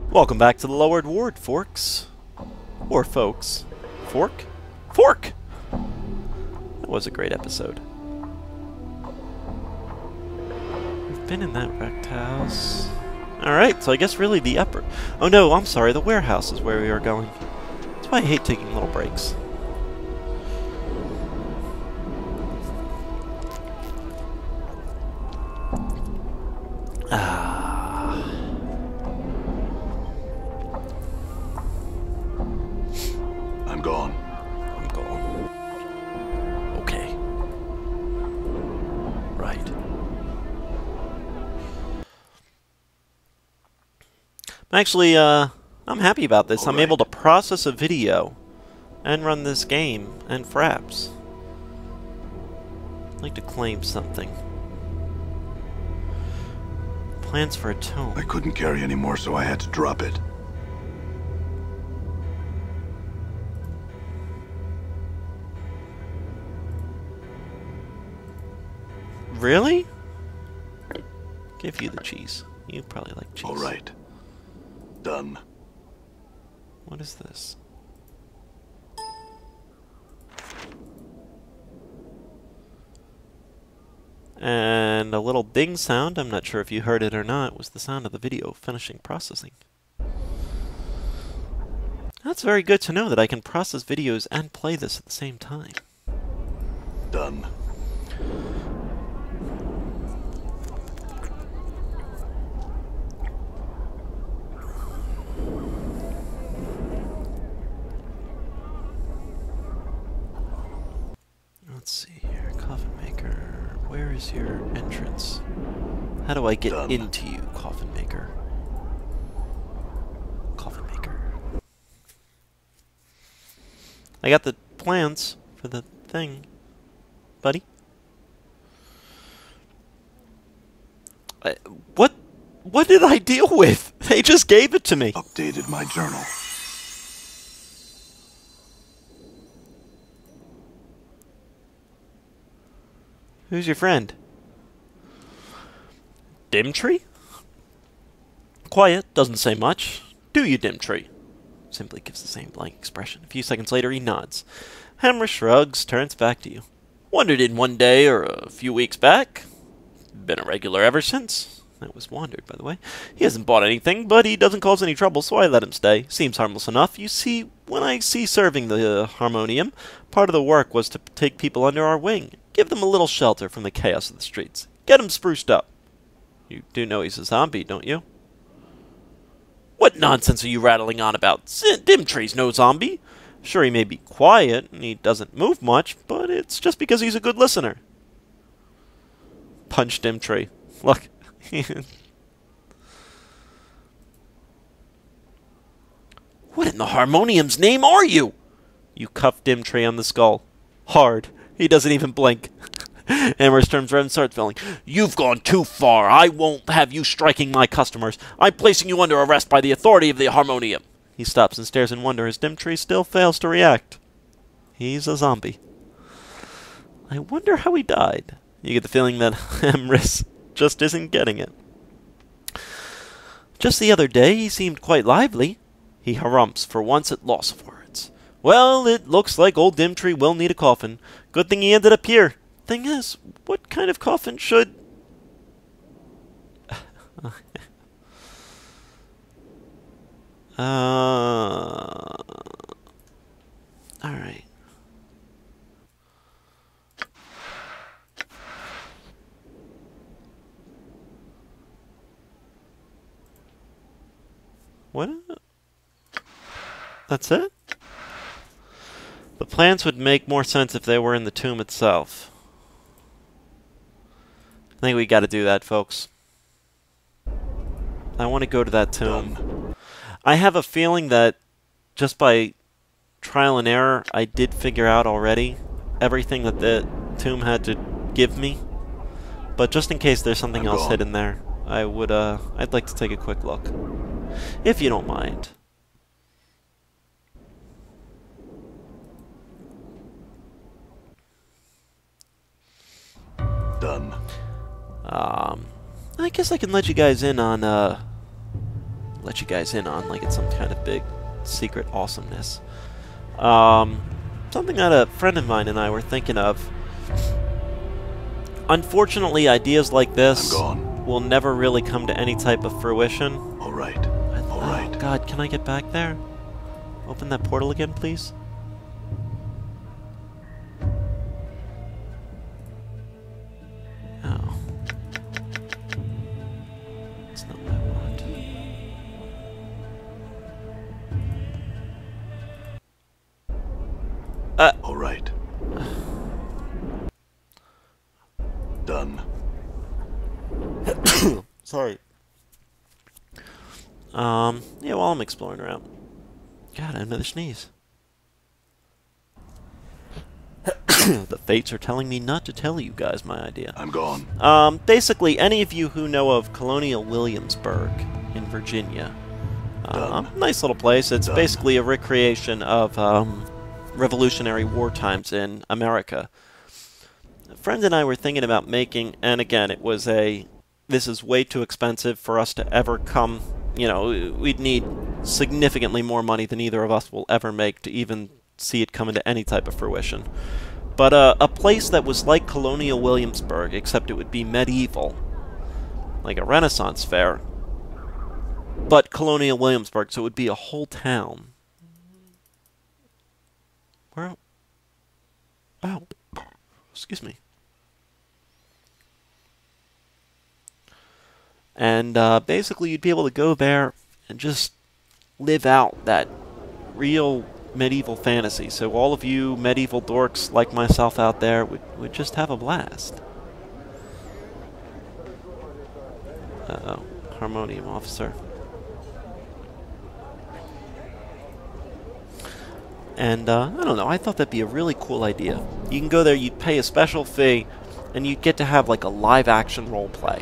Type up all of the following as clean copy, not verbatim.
Welcome back to the Lowered Ward, Forks. Or folks. Fork? Fork! That was a great episode. We've been in that wrecked house. Alright, so I guess really the upper... Oh no, I'm sorry, the warehouse is where we are going. That's why I hate taking little breaks. I'm gone. I'm gone. Okay. Right. Actually, I'm happy about this. I'm able to process a video and run this game and fraps. I'd like to claim something. Plans for a tome. I couldn't carry anymore, so I had to drop it. Really? Give you the cheese. You probably like cheese. All right. Done. What is this? And a little ding sound, I'm not sure if you heard it or not, was the sound of the video finishing processing. That's very good to know that I can process videos and play this at the same time. Done. Let's see here, Coffin Maker. Where is your entrance? How do I get into you, Coffin Maker? Coffin Maker. I got the plans for the thing, buddy. What did I deal with? They just gave it to me. Updated my journal. Who's your friend? Dimtree? Quiet, doesn't say much. Do you, Dimtree? Simply gives the same blank expression. A few seconds later, he nods. Hammer shrugs, turns back to you. Wandered in one day or a few weeks back. Been a regular ever since. That was wandered, by the way. He hasn't bought anything, but he doesn't cause any trouble, so I let him stay. Seems harmless enough. You see, when I see serving the harmonium, part of the work was to take people under our wing. Give them a little shelter from the chaos of the streets. Get them spruced up. You do know he's a zombie, don't you? What nonsense are you rattling on about? Dimtree's no zombie. Sure, he may be quiet, and he doesn't move much, but it's just because he's a good listener. Punch Dimtree. Look. What in the harmonium's name are you? You cuff Dimtree on the skull. Hard. He doesn't even blink. Amherst turns red and starts yelling. You've gone too far. I won't have you striking my customers. I'm placing you under arrest by the authority of the harmonium. He stops and stares in wonder as Dimtree still fails to react. He's a zombie. I wonder how he died. You get the feeling that Amherst just isn't getting it. Just the other day, he seemed quite lively. He harumphs, for once at loss of words. Well, it looks like old Dimtree will need a coffin. Good thing he ended up here. Thing is, what kind of coffin should... Alright. What? That's it? The plans would make more sense if they were in the tomb itself. I think we gotta do that, folks. I want to go to that tomb. I have a feeling that just by trial and error, I did figure out already everything that the tomb had to give me. But just in case there's something else hidden there, I'd like to take a quick look. If you don't mind. Done. I guess I can let you guys in on let you guys in on, like it's some kind of big secret awesomeness. Something that a friend of mine and I were thinking of. Unfortunately, ideas like this will never really come to any type of fruition. All right. All right. Oh, God, can I get back there? Open that portal again, please. Oh. That's not what I want. All right. Done. Sorry. Yeah, while I'm exploring around. God, I have another sneeze. The fates are telling me not to tell you guys my idea. I'm gone. Basically, any of you who know of Colonial Williamsburg in Virginia. Nice little place. It's basically a recreation of, Revolutionary War times in America. A friend and I were thinking about making, and again, it was this is way too expensive for us to ever come, you know, we'd need significantly more money than either of us will ever make to even see it come into any type of fruition. But a place that was like Colonial Williamsburg, except it would be medieval, like a Renaissance fair, but Colonial Williamsburg, so it would be a whole town. Where? Oh, excuse me. And basically you'd be able to go there and just live out that real medieval fantasy. So all of you medieval dorks like myself out there would just have a blast. Uh-oh. Harmonium officer. And, I don't know, I thought that'd be a really cool idea. You can go there, you'd pay a special fee, and you'd get to have, like, a live-action roleplay.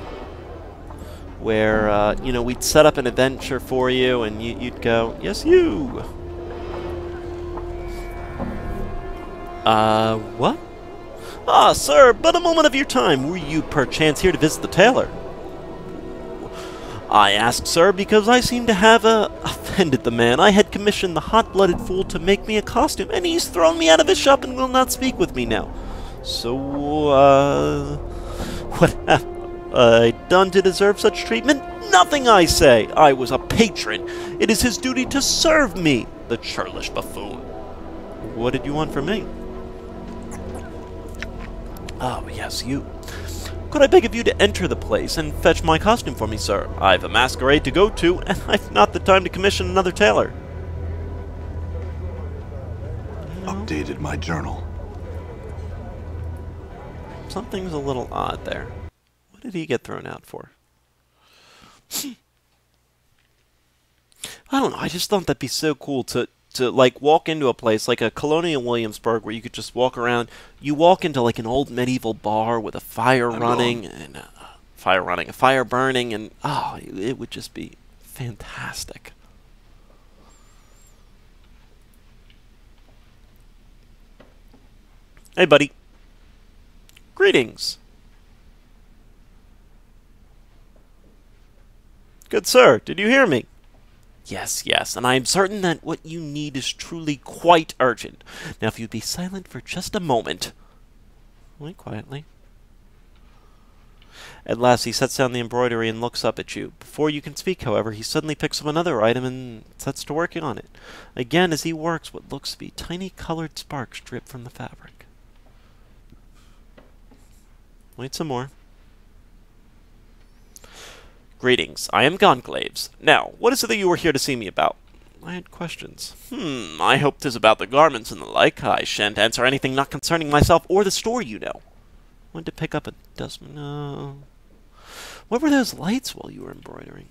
Where, you know, we'd set up an adventure for you, and you'd go, yes, you! What? Ah, sir, but a moment of your time. Were you perchance here to visit the tailor? I ask, sir, because I seem to have, offended the man. I had commissioned the hot-blooded fool to make me a costume, and he's thrown me out of his shop and will not speak with me now. So, what have I done to deserve such treatment? Nothing, I say. I was a patron. It is his duty to serve me, the churlish buffoon. What did you want from me? Oh, yes, you. Could I beg of you to enter the place and fetch my costume for me, sir? I've a masquerade to go to, and I've not the time to commission another tailor. Updated my journal. Something's a little odd there. What did he get thrown out for? I don't know, I just thought that'd be so cool to like walk into a place like a Colonial Williamsburg where you could just walk around. You walk into like an old medieval bar with a fire running and a fire burning, and oh, it would just be fantastic. Hey, buddy. Greetings. Good sir, did you hear me? Yes, yes, and I am certain that what you need is truly quite urgent. Now, if you'd be silent for just a moment. Wait quietly. At last, he sets down the embroidery and looks up at you. Before you can speak, however, he suddenly picks up another item and sets to working on it. Again, as he works, what looks to be tiny colored sparks drip from the fabric. Wait some more. Greetings, I am Gonclaves. Now, what is it that you were here to see me about? I had questions. I hope 'tis about the garments and the like. I shan't answer anything not concerning myself or the store, you know. Wanted to pick up a dozen... No. What were those lights while you were embroidering?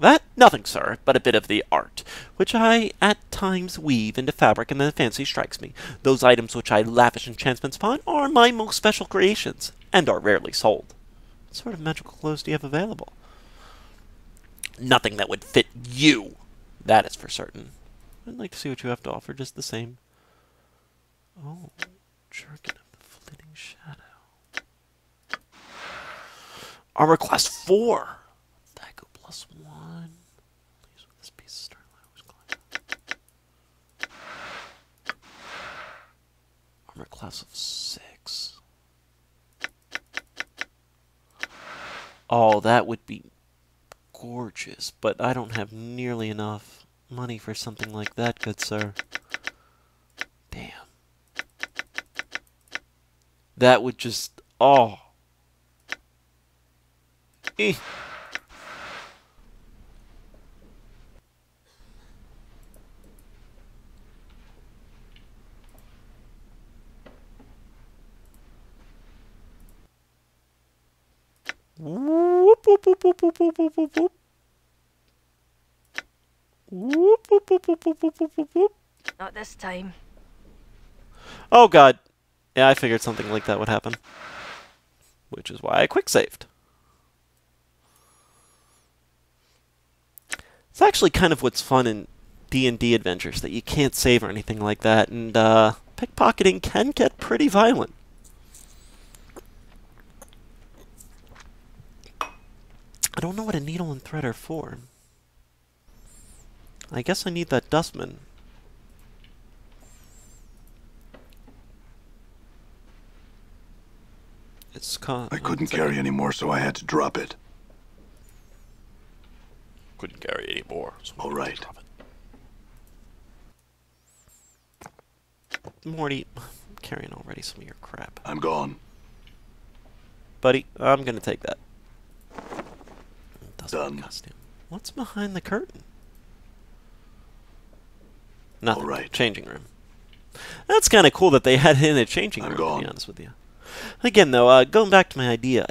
That? Nothing, sir, but a bit of the art, which I at times weave into fabric and then fancy strikes me. Those items which I lavish enchantments upon are my most special creations, and are rarely sold. What sort of magical clothes do you have available? Nothing that would fit you. That is for certain. I'd like to see what you have to offer just the same. Oh, jerkin of the flitting shadow. Armor class 4. Dago +1. Please class of 6. Oh, that would be gorgeous, but I don't have nearly enough money for something like that, good sir. Damn. That would just... oh. Eh. Whoop, whoop, whoop, whoop, whoop, whoop, whoop, whoop, whoop. Whoop, whoop, whoop, whoop, whoop, whoop, whoop, whoop. Not this time. Oh god. Yeah, I figured something like that would happen. Which is why I quick-saved. It's actually kind of what's fun in D&D adventures, that you can't save or anything like that, and pickpocketing can get pretty violent. I don't know what a needle and thread are for. I guess I need that dustman. I couldn't carry any more, so I had to drop it. Couldn't carry any more, so all right. Drop it. Morty, I'm carrying already some of your crap. I'm gone. Buddy, I'm gonna take that. Done. Costume. What's behind the curtain? Nothing. All right. Changing room. That's kind of cool that they had it in a changing room, to be honest with you. Again, though, going back to my idea,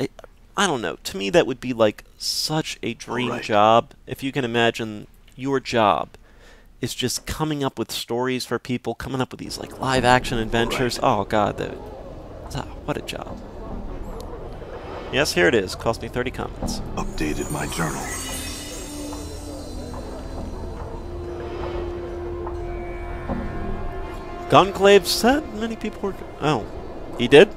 I don't know. To me, that would be like such a dream job. If you can imagine your job is just coming up with stories for people, coming up with these like live-action adventures. Oh, God, what a job. Yes, here it is. Cost me 30 comments. Updated my journal. Conclave said many people were... Oh, he did?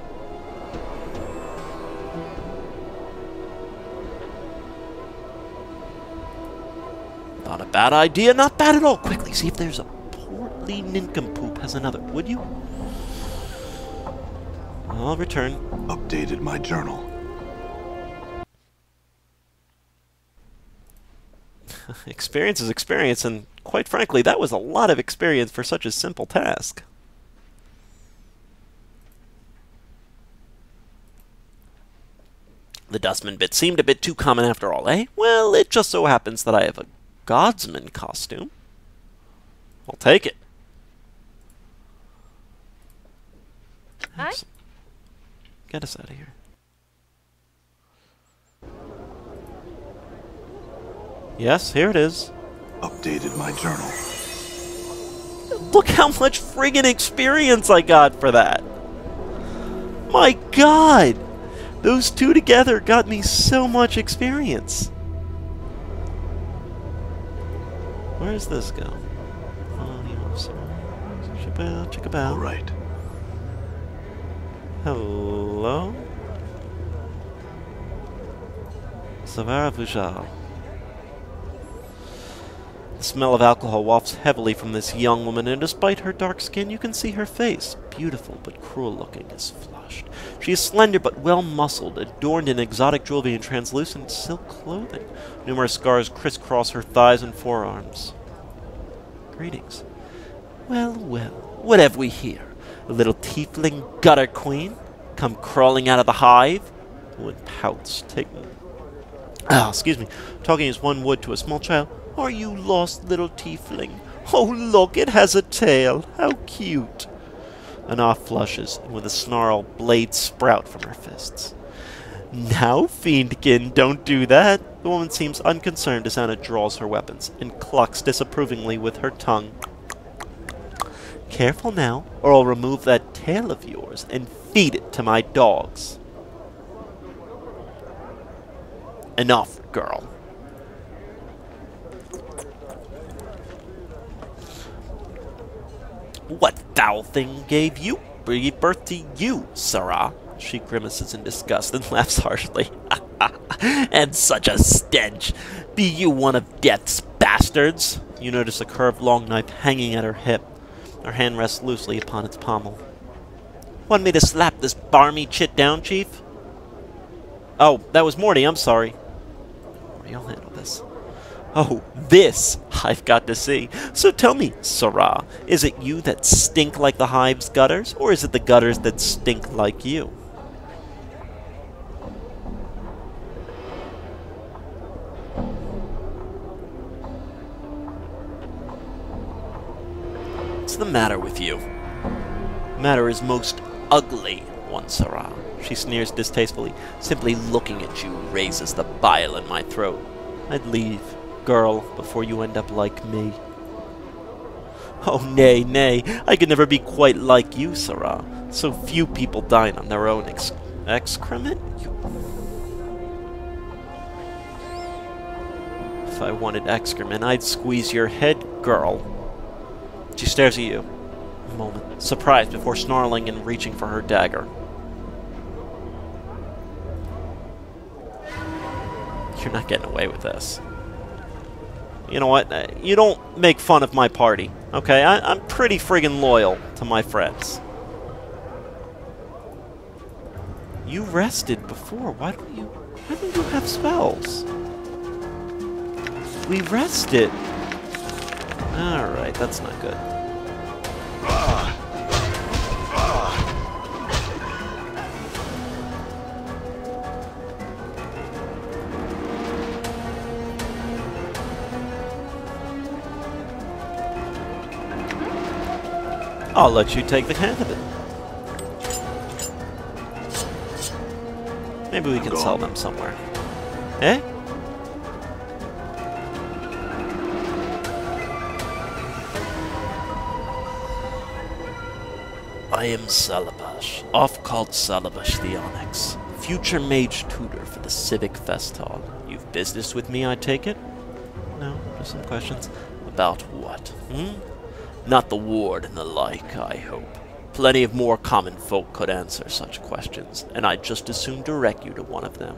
Not a bad idea, not bad at all. Quickly, see if there's a portly nincompoop has another, would you? I'll return. Updated my journal. Experience is experience, and quite frankly, that was a lot of experience for such a simple task. The dustman bit seemed a bit too common after all, eh? Well, it just so happens that I have a Godsman costume. I'll take it. Hi? Get us out of here. Yes, here it is. Updated my journal. Look how much friggin' experience I got for that. My God! Those two together got me so much experience. Where does this go? All right. Hello? Sarra Vujal. The smell of alcohol wafts heavily from this young woman, and despite her dark skin, you can see her face, beautiful but cruel-looking, is flushed. She is slender but well-muscled, adorned in exotic jewelry and translucent silk clothing. Numerous scars crisscross her thighs and forearms. Greetings. Well, well, what have we here? A little tiefling gutter queen? Come crawling out of the hive? One pouts, taking... excuse me. Talking as one would to a small child. Are you lost, little tiefling? Oh, look, it has a tail. How cute. Anna flushes, and with a snarl, blades sprout from her fists. Now, fiendkin, don't do that. The woman seems unconcerned as Anna draws her weapons, and clucks disapprovingly with her tongue. Careful now, or I'll remove that tail of yours and feed it to my dogs. Enough, girl. What foul thing gave birth to you, Sarra? She grimaces in disgust and laughs harshly. And such a stench! Be you one of death's bastards? You notice a curved long knife hanging at her hip. Her hand rests loosely upon its pommel. Want me to slap this barmy chit down, Chief? Oh, that was Morty, I'm sorry. Morty, I'll handle this. Oh, this I've got to see. So tell me, Sarra, is it you that stink like the hive's gutters, or is it the gutters that stink like you? What's the matter with you? The matter is most ugly, one Sarra. She sneers distastefully. Simply looking at you raises the bile in my throat. I'd leave, girl, before you end up like me. Oh, nay, nay, I could never be quite like you, Sarra. So few people dine on their own excrement? If I wanted excrement, I'd squeeze your head, girl. She stares at you. A moment, surprised before snarling and reaching for her dagger. You're not getting away with this. You know what? You don't make fun of my party, okay? I'm pretty friggin' loyal to my friends. You rested before. Why don't you have spells? We rested. Alright, that's not good. I'll let you take the hand of it. Maybe we can sell them somewhere. Eh? I am Salabash, oft called Salabash the Onyx, future mage tutor for the Civic Fest Hall. You've business with me, I take it? No, just some questions. About what, hmm? Not the ward and the like, I hope. Plenty of more common folk could answer such questions, and I'd just as soon direct you to one of them.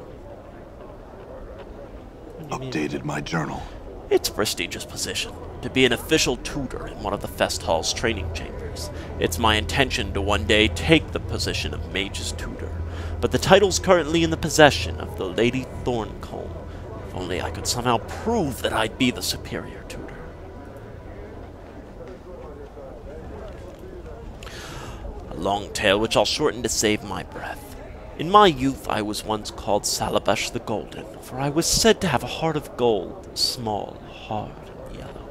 Updated my journal. It's a prestigious position, to be an official tutor in one of the Fest Hall's training chambers. It's my intention to one day take the position of mage's tutor, but the title's currently in the possession of the Lady Thorncombe. If only I could somehow prove that I'd be the superior tutor. A long tale which I'll shorten to save my breath. In my youth I was once called Salabash the Golden, for I was said to have a heart of gold, small, hard, and yellow.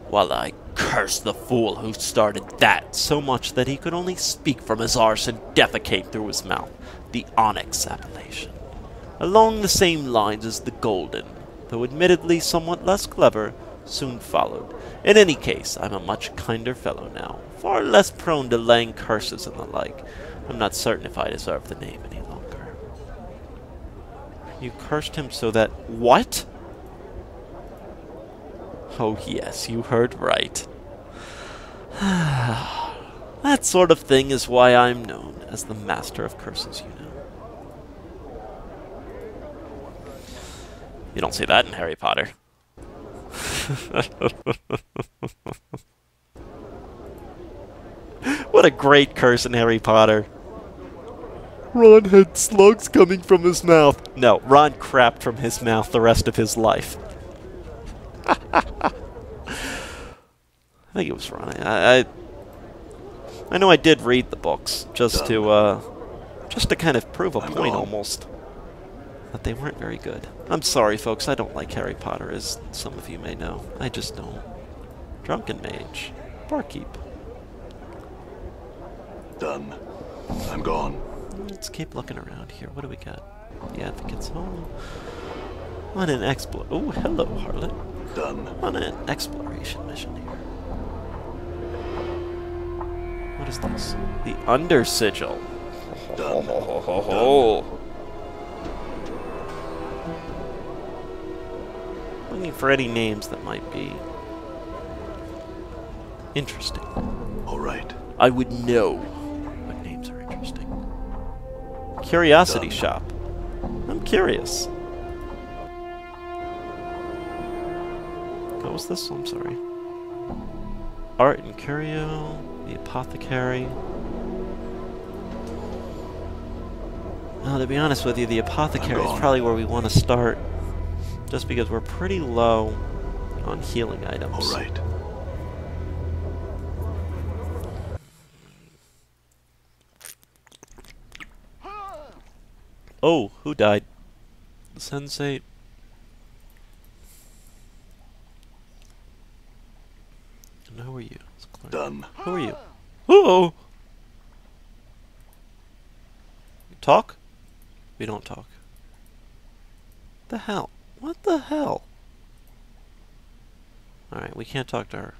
While I cursed the fool who started that so much that he could only speak from his arse and defecate through his mouth, the Onyx appellation. Along the same lines as the Golden, though admittedly somewhat less clever, soon followed. In any case, I'm a much kinder fellow now, far less prone to laying curses and the like. I'm not certain if I deserve the name any longer. You cursed him so that... What? Oh yes, you heard right. That sort of thing is why I'm known as the Master of Curses, you know. You don't see that in Harry Potter. What a great curse in Harry Potter. Ron had slugs coming from his mouth. No, Ron crapped from his mouth the rest of his life. I think it was Ron. I know I did read the books just to kind of prove a point almost. But they weren't very good. I'm sorry, folks. I don't like Harry Potter, as some of you may know. I just don't. Drunken Mage. Barkeep. Done. I'm gone. Let's keep looking around here. What do we got? The Advocate's Home. On an Oh, hello, Harlot. Done. On an exploration mission here. What is this? The Under Sigil. Done. Done. Looking for any names that might be interesting. All right. I would know what names are interesting. Curiosity Shop. I'm curious. What was this? I'm sorry. Art and Curio, the Apothecary. To be honest with you, the apothecary is gone. probably where we want to start. Just because we're pretty low on healing items. All right. Oh, who died? The sensei. And who are you? Done. Who are you? Oh! Talk? We don't talk. The hell? What the hell? Alright, we can't talk to her.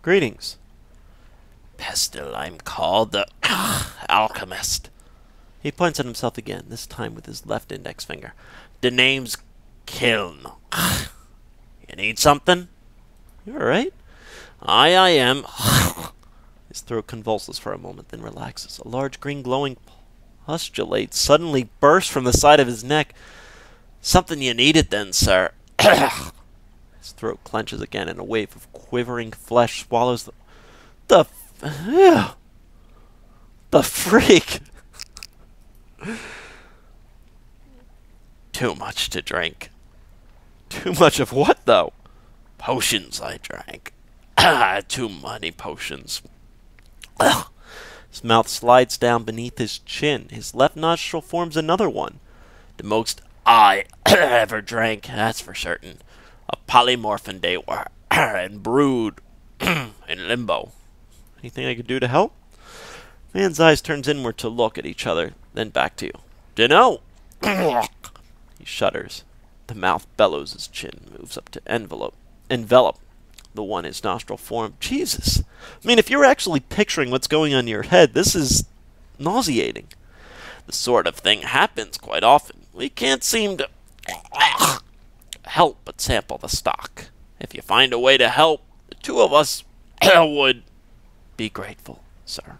Greetings. Pestle, I'm called the alchemist. He points at himself again, this time with his left index finger. The name's Kiln. You need something? You alright? I am. His throat convulses for a moment, then relaxes. A large green glowing pustulate suddenly bursts from the side of his neck. Something you needed then, sir. His throat clenches again, and a wave of quivering flesh swallows the freak! Too much to drink. Too much of what, though? Potions I drank. Too many potions. His mouth slides down beneath his chin. His left nostril forms another one. The most I ever drank, that's for certain. A polymorphin they were, and brewed in limbo. Anything I could do to help? Man's eyes turns inward to look at each other, then back to you. Dunno. He shudders. The mouth bellows, his chin moves up to envelop the one his nostril formed. Jesus. I mean, if you're actually picturing what's going on in your head, this is nauseating. The sort of thing happens quite often. We can't seem to help but sample the stock. If you find a way to help, the two of us would be grateful, sir.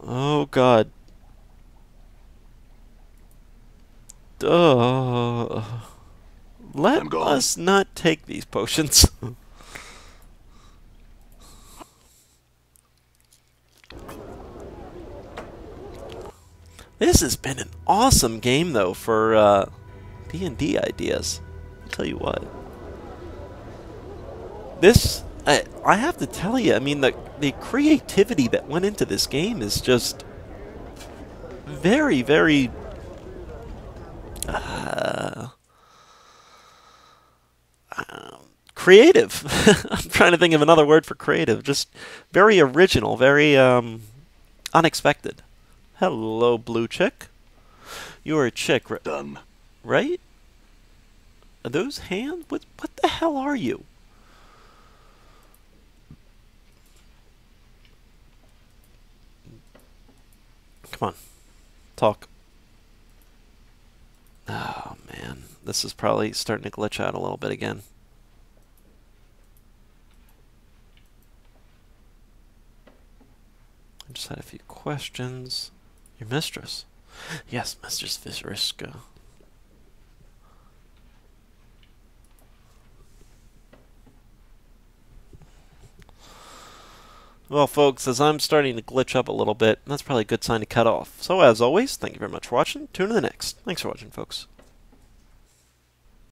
Oh, God. Let us not take these potions. This has been an awesome game, though, for D&D ideas. I'll tell you what. This, I have to tell you, I mean, the creativity that went into this game is just very, very... creative. I'm trying to think of another word for creative. Just very original, very unexpected. Hello, blue chick. You are a chick, Done. Right? Are those hands? What the hell are you? Come on. Talk. Oh, man. This is probably starting to glitch out a little bit again. I just had a few questions. Your mistress? Yes, Mistress Vishriska. Well, folks, as I'm starting to glitch up a little bit, that's probably a good sign to cut off. So, as always, thank you very much for watching. Tune in to the next. Thanks for watching, folks.